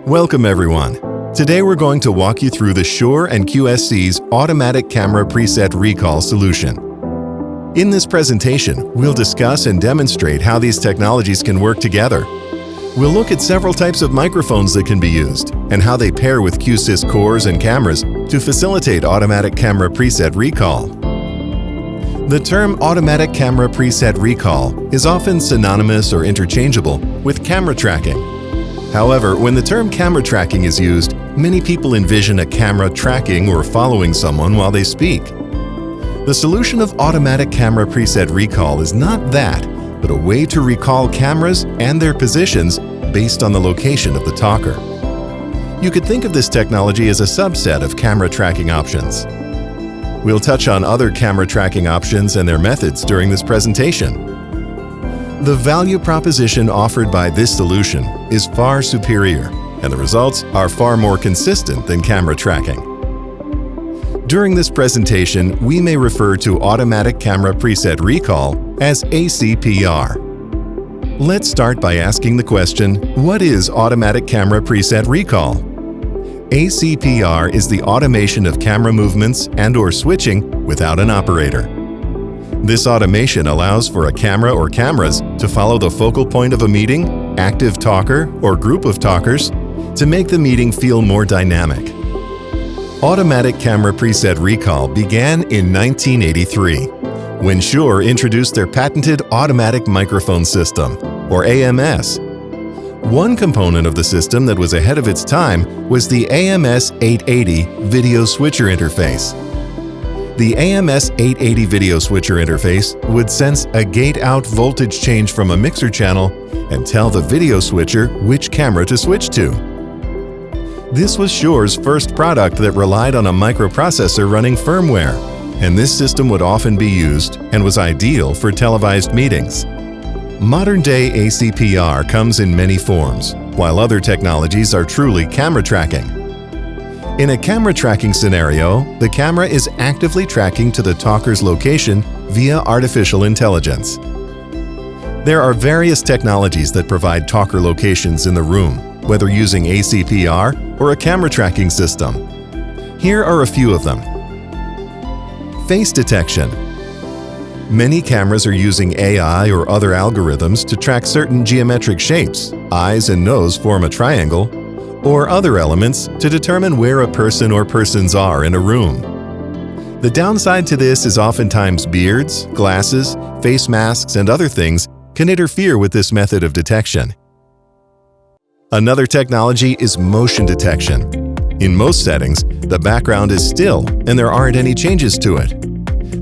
Welcome everyone. Today we're going to walk you through the Shure and QSC's automatic camera preset recall solution. In this presentation, we'll discuss and demonstrate how these technologies can work together. We'll look at several types of microphones that can be used and how they pair with QSC cores and cameras to facilitate automatic camera preset recall. The term automatic camera preset recall is often synonymous or interchangeable with camera tracking. However, when the term camera tracking is used, many people envision a camera tracking or following someone while they speak. The solution of automatic camera preset recall is not that, but a way to recall cameras and their positions based on the location of the talker. You could think of this technology as a subset of camera tracking options. We'll touch on other camera tracking options and their methods during this presentation. The value proposition offered by this solution is far superior, and the results are far more consistent than camera tracking. During this presentation, we may refer to automatic camera preset recall as ACPR. Let's start by asking the question, what is automatic camera preset recall? ACPR is the automation of camera movements and/or switching without an operator. This automation allows for a camera or cameras to follow the focal point of a meeting, active talker, or group of talkers to make the meeting feel more dynamic. Automatic camera preset recall began in 1983 when Shure introduced their patented automatic microphone system, or AMS. One component of the system that was ahead of its time was the AMS 880 video switcher interface. The AMS 880 video switcher interface would sense a gate-out voltage change from a mixer channel and tell the video switcher which camera to switch to. This was Shure's first product that relied on a microprocessor running firmware, and this system would often be used and was ideal for televised meetings. Modern-day ACPR comes in many forms, while other technologies are truly camera tracking. In a camera tracking scenario, the camera is actively tracking to the talker's location via artificial intelligence. There are various technologies that provide talker locations in the room, whether using ACPR or a camera tracking system. Here are a few of them. Face detection. Many cameras are using AI or other algorithms to track certain geometric shapes, eyes and nose form a triangle, or other elements to determine where a person or persons are in a room. The downside to this is oftentimes beards, glasses, face masks, and other things can interfere with this method of detection. Another technology is motion detection. In most settings, the background is still and there aren't any changes to it.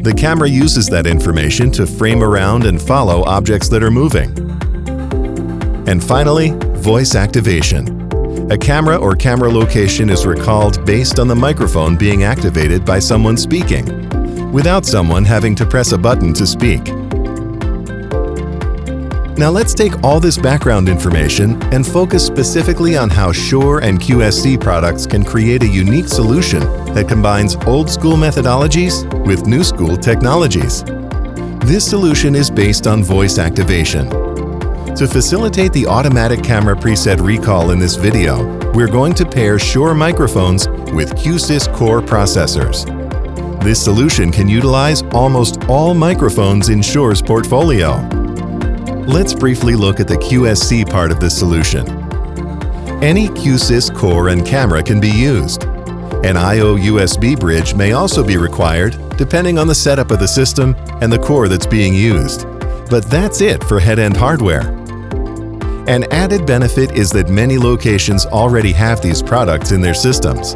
The camera uses that information to frame around and follow objects that are moving. And finally, voice activation. A camera or camera location is recalled based on the microphone being activated by someone speaking, without someone having to press a button to speak. Now let's take all this background information and focus specifically on how Shure and QSC products can create a unique solution that combines old-school methodologies with new-school technologies. This solution is based on voice activation. To facilitate the automatic camera preset recall in this video, we're going to pair Shure microphones with QSC core processors. This solution can utilize almost all microphones in Shure's portfolio. Let's briefly look at the QSC part of this solution. Any QSC core and camera can be used. An I/O USB bridge may also be required, depending on the setup of the system and the core that's being used. But that's it for head-end hardware. An added benefit is that many locations already have these products in their systems.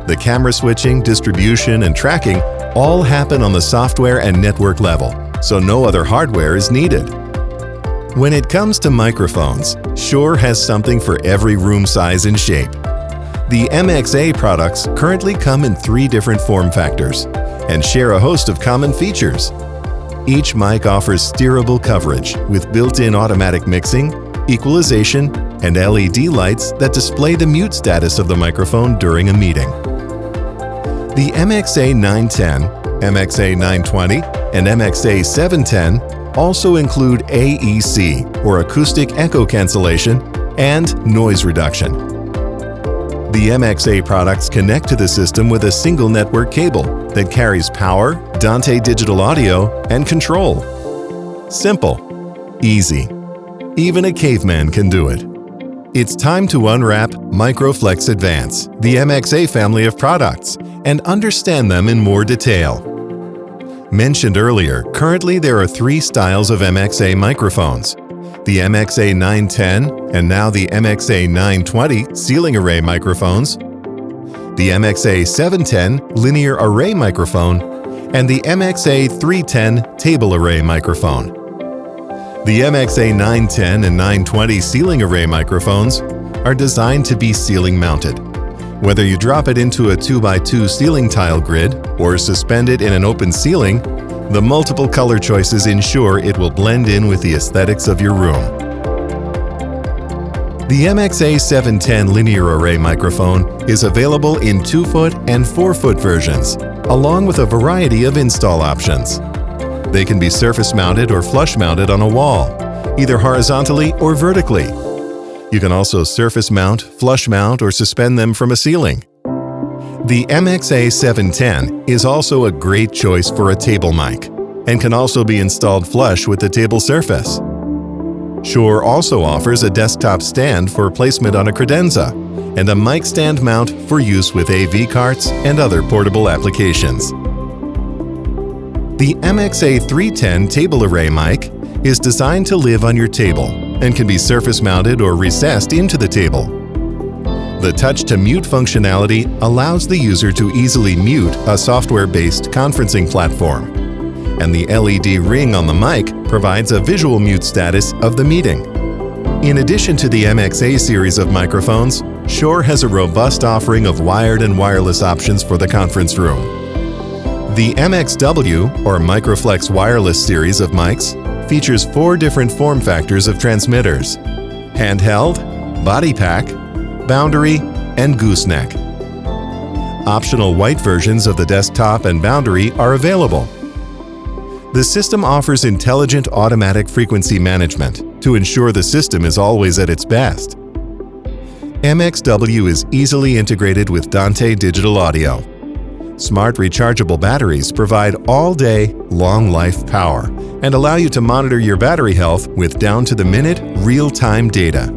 The camera switching, distribution, and tracking all happen on the software and network level, so no other hardware is needed. When it comes to microphones, Shure has something for every room size and shape. The MXA products currently come in 3 different form factors and share a host of common features. Each mic offers steerable coverage with built-in automatic mixing, equalization, and LED lights that display the mute status of the microphone during a meeting. The MXA 910, MXA 920, and MXA 710 also include AEC, or acoustic echo cancellation, and noise reduction. The MXA products connect to the system with a single network cable that carries power, Dante digital audio, and control. Simple, easy. Even a caveman can do it. It's time to unwrap MicroFlex Advance, the MXA family of products, and understand them in more detail. Mentioned earlier, currently there are 3 styles of MXA microphones: the MXA 910 and now the MXA 920 ceiling array microphones, the MXA 710 linear array microphone, and the MXA 310 table array microphone. The MXA 910 and 920 ceiling array microphones are designed to be ceiling mounted. Whether you drop it into a 2x2 ceiling tile grid or suspend it in an open ceiling, the multiple color choices ensure it will blend in with the aesthetics of your room. The MXA 710 linear array microphone is available in 2-foot and 4-foot versions, along with a variety of install options. They can be surface mounted or flush mounted on a wall, either horizontally or vertically. You can also surface mount, flush mount, or suspend them from a ceiling. The MXA 710 is also a great choice for a table mic and can also be installed flush with the table surface. Shure also offers a desktop stand for placement on a credenza and a mic stand mount for use with AV carts and other portable applications. The MXA 310 table array mic is designed to live on your table and can be surface mounted or recessed into the table. The touch-to-mute functionality allows the user to easily mute a software-based conferencing platform, and the LED ring on the mic provides a visual mute status of the meeting. In addition to the MXA series of microphones, Shure has a robust offering of wired and wireless options for the conference room. The MXW, or MicroFlex Wireless series of mics, features 4 different form factors of transmitters: handheld, body pack, boundary, and gooseneck. Optional white versions of the desktop and boundary are available. The system offers intelligent automatic frequency management to ensure the system is always at its best. MXW is easily integrated with Dante digital audio. Smart rechargeable batteries provide all-day, long-life power and allow you to monitor your battery health with down-to-the-minute, real-time data.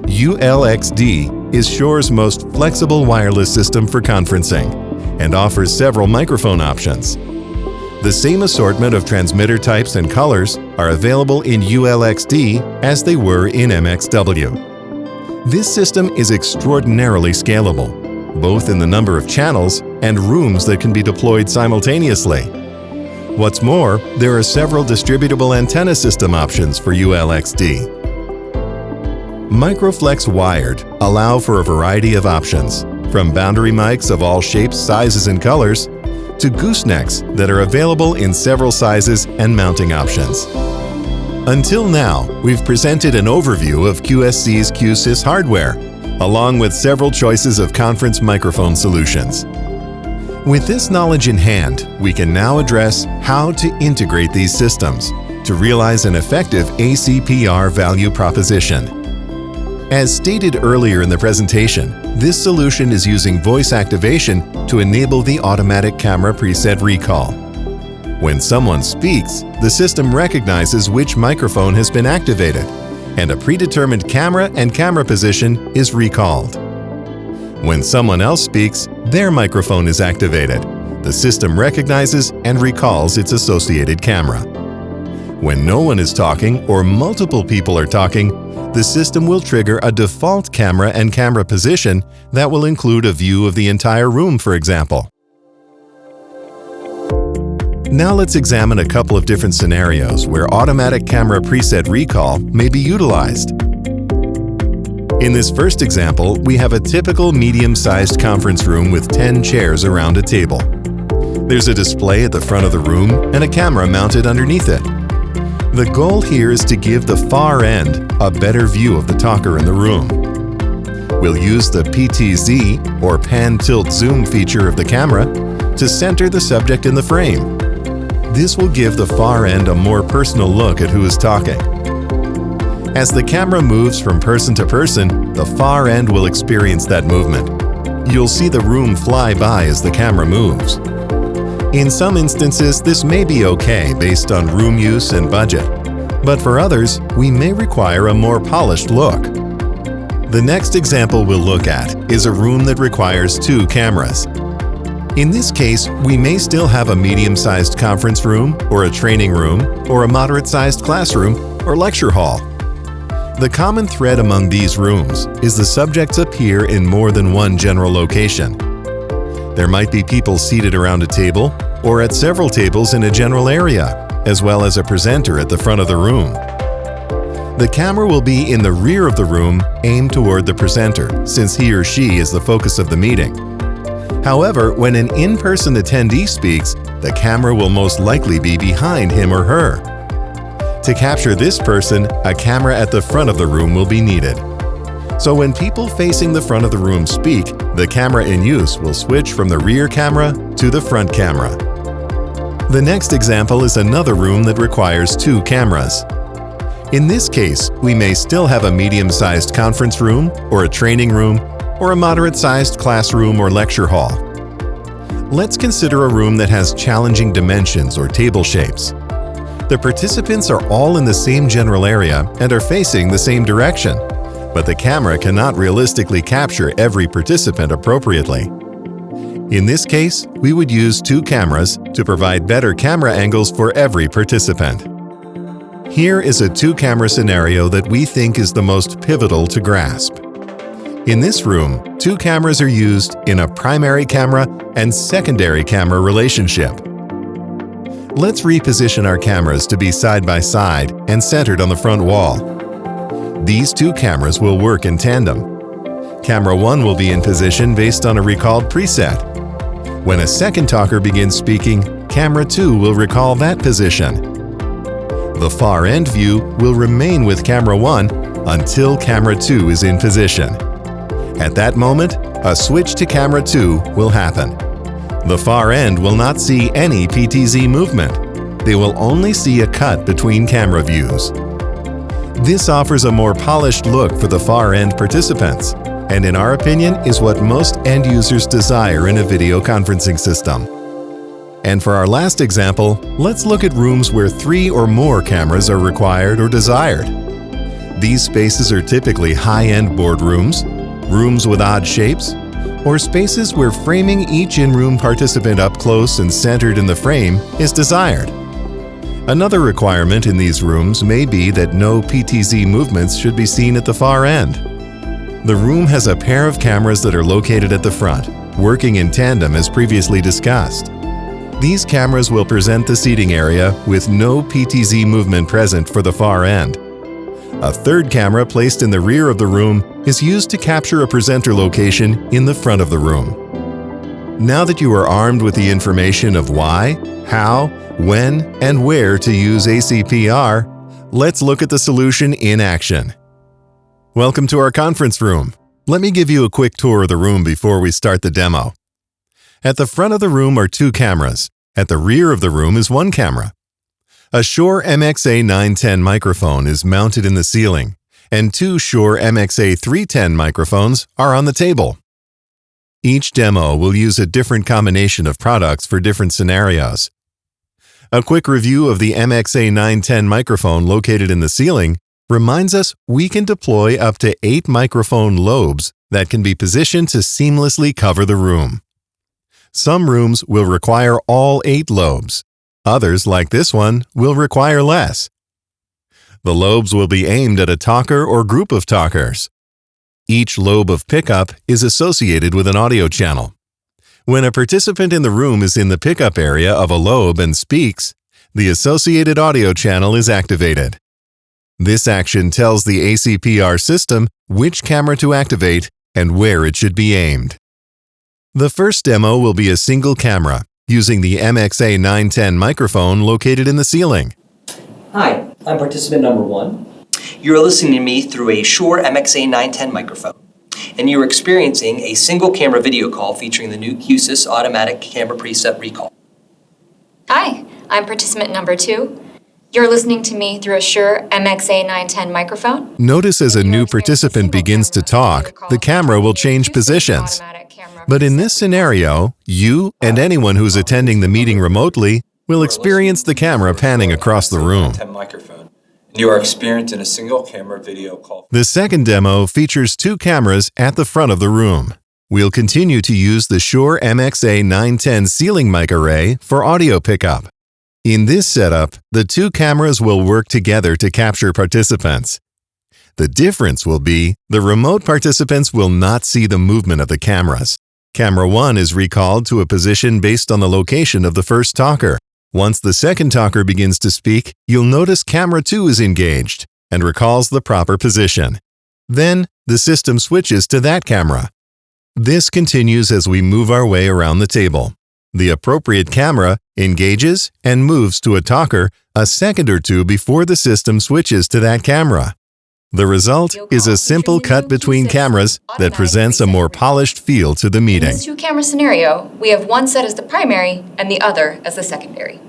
ULXD is Shure's most flexible wireless system for conferencing and offers several microphone options. The same assortment of transmitter types and colors are available in ULXD as they were in MXW. This system is extraordinarily scalable, both in the number of channels and rooms that can be deployed simultaneously. What's more, there are several distributable antenna system options for ULXD. MicroFlex Wired allow for a variety of options, from boundary mics of all shapes, sizes, and colors, to goosenecks that are available in several sizes and mounting options. Until now, we've presented an overview of QSC's QSys hardware, along with several choices of conference microphone solutions. With this knowledge in hand, we can now address how to integrate these systems to realize an effective ACPR value proposition. As stated earlier in the presentation, this solution is using voice activation to enable the automatic camera preset recall. When someone speaks, the system recognizes which microphone has been activated, and a predetermined camera and camera position is recalled. When someone else speaks, their microphone is activated. The system recognizes and recalls its associated camera. When no one is talking or multiple people are talking, the system will trigger a default camera and camera position that will include a view of the entire room, for example. Now let's examine a couple of different scenarios where automatic camera preset recall may be utilized. In this first example, we have a typical medium-sized conference room with 10 chairs around a table. There's a display at the front of the room and a camera mounted underneath it. The goal here is to give the far end a better view of the talker in the room. We'll use the PTZ, or Pan Tilt Zoom feature of the camera, to center the subject in the frame. This will give the far end a more personal look at who is talking. As the camera moves from person to person, the far end will experience that movement. You'll see the room fly by as the camera moves. In some instances, this may be okay based on room use and budget, but for others, we may require a more polished look. The next example we'll look at is a room that requires 2 cameras. In this case, we may still have a medium-sized conference room, or a training room, or a moderate-sized classroom or lecture hall. The common thread among these rooms is the subjects appear in more than one general location. There might be people seated around a table or at several tables in a general area, as well as a presenter at the front of the room. The camera will be in the rear of the room, aimed toward the presenter, since he or she is the focus of the meeting. However, when an in-person attendee speaks, the camera will most likely be behind him or her. To capture this person, a camera at the front of the room will be needed. So when people facing the front of the room speak, the camera in use will switch from the rear camera to the front camera. The next example is another room that requires 2 cameras. In this case, we may still have a medium-sized conference room, or a training room, or a moderate-sized classroom or lecture hall. Let's consider a room that has challenging dimensions or table shapes. The participants are all in the same general area and are facing the same direction, but the camera cannot realistically capture every participant appropriately. In this case, we would use 2 cameras to provide better camera angles for every participant. Here is a 2-camera scenario that we think is the most pivotal to grasp. In this room, 2 cameras are used in a primary camera and secondary camera relationship. Let's reposition our cameras to be side by side and centered on the front wall. These 2 cameras will work in tandem. Camera 1 will be in position based on a recalled preset. When a second talker begins speaking, camera 2 will recall that position. The far end view will remain with camera 1 until camera 2 is in position. At that moment, a switch to camera 2 will happen. The far end will not see any PTZ movement. They will only see a cut between camera views. This offers a more polished look for the far end participants, and in our opinion is what most end users desire in a video conferencing system. And for our last example, let's look at rooms where 3 or more cameras are required or desired. These spaces are typically high-end boardrooms, rooms with odd shapes, or spaces where framing each in-room participant up close and centered in the frame is desired. Another requirement in these rooms may be that no PTZ movements should be seen at the far end. The room has a pair of cameras that are located at the front, working in tandem as previously discussed. These cameras will present the seating area with no PTZ movement present for the far end. A third camera placed in the rear of the room is used to capture a presenter location in the front of the room. Now that you are armed with the information of why, how, when, and where to use ACPR, let's look at the solution in action. Welcome to our conference room. Let me give you a quick tour of the room before we start the demo. At the front of the room are 2 cameras. At the rear of the room is 1 camera. A Shure MXA910 microphone is mounted in the ceiling, and 2 Shure MXA310 microphones are on the table. Each demo will use a different combination of products for different scenarios. A quick review of the MXA910 microphone located in the ceiling reminds us we can deploy up to 8 microphone lobes that can be positioned to seamlessly cover the room. Some rooms will require all 8 lobes. Others, like this one, will require less. The lobes will be aimed at a talker or group of talkers. Each lobe of pickup is associated with an audio channel. When a participant in the room is in the pickup area of a lobe and speaks, the associated audio channel is activated. This action tells the ACPR system which camera to activate and where it should be aimed. The first demo will be a single camera, using the MXA910 microphone located in the ceiling. Hi, I'm participant number 1. You're listening to me through a Shure MXA910 microphone, and you're experiencing a single camera video call featuring the new QSC automatic camera preset recall. Hi, I'm participant number 2. You're listening to me through a Shure MXA910 microphone. Notice as a new participant begins to talk, the camera will change positions. But in this scenario, you and anyone who's attending the meeting remotely will experience the camera panning across the room. You are experiencing a single camera video call. The second demo features two cameras at the front of the room. We'll continue to use the Shure MXA910 ceiling mic array for audio pickup. In this setup, the two cameras will work together to capture participants. The difference will be the remote participants will not see the movement of the cameras. Camera 1 is recalled to a position based on the location of the first talker. Once the second talker begins to speak, you'll notice camera 2 is engaged and recalls the proper position. Then, the system switches to that camera. This continues as we move our way around the table. The appropriate camera engages and moves to a talker a second or two before the system switches to that camera. The result is a simple cut between cameras that presents a more polished feel to the meeting. In this two-camera scenario, we have one set as the primary and the other as the secondary.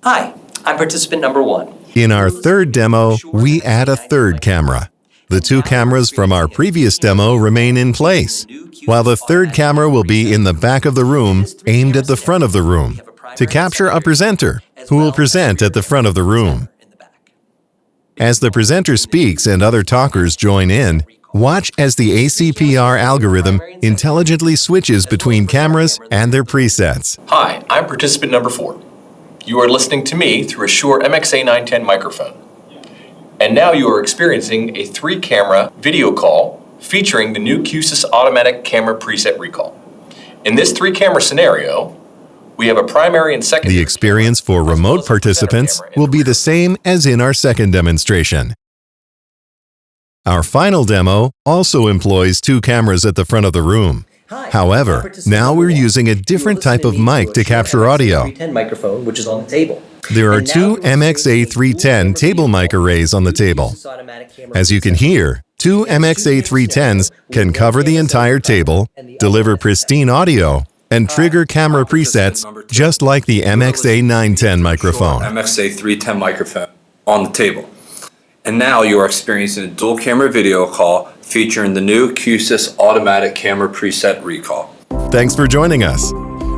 Hi, I'm participant number 1. In our third demo, we add a third camera. The two cameras from our previous demo remain in place, while the third camera will be in the back of the room, aimed at the front of the room, to capture a presenter who will present at the front of the room. As the presenter speaks and other talkers join in, watch as the ACPR algorithm intelligently switches between cameras and their presets. Hi, I'm participant number 4. You are listening to me through a Shure MXA910 microphone. And now you are experiencing a 3-camera video call featuring the new QSys automatic camera preset recall. In this 3-camera scenario, we have a primary and secondary. The experience for remote participants will be the same as in our second demonstration. Our final demo also employs 2 cameras at the front of the room. However, now we're using a different type of mic to capture audio. Microphone, which is on the table. There are 2 MXA310 table mic arrays on the table. As you can hear, 2 MXA310s can cover the entire table, deliver pristine audio, and trigger camera presets just like the MXA910 microphone. MXA310 microphone on the table. And now you are experiencing a dual camera video call featuring the new QSys automatic camera preset recall. Thanks for joining us.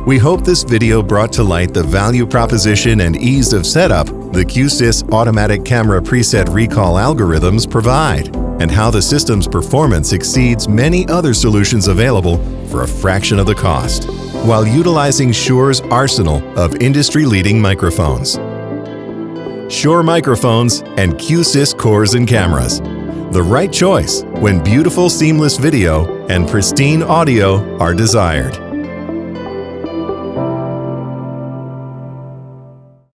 We hope this video brought to light the value proposition and ease of setup the QSys automatic camera preset recall algorithms provide, and how the system's performance exceeds many other solutions available for a fraction of the cost, while utilizing Shure's arsenal of industry-leading microphones. Shure microphones and QSys cores and cameras. The right choice when beautiful seamless video and pristine audio are desired.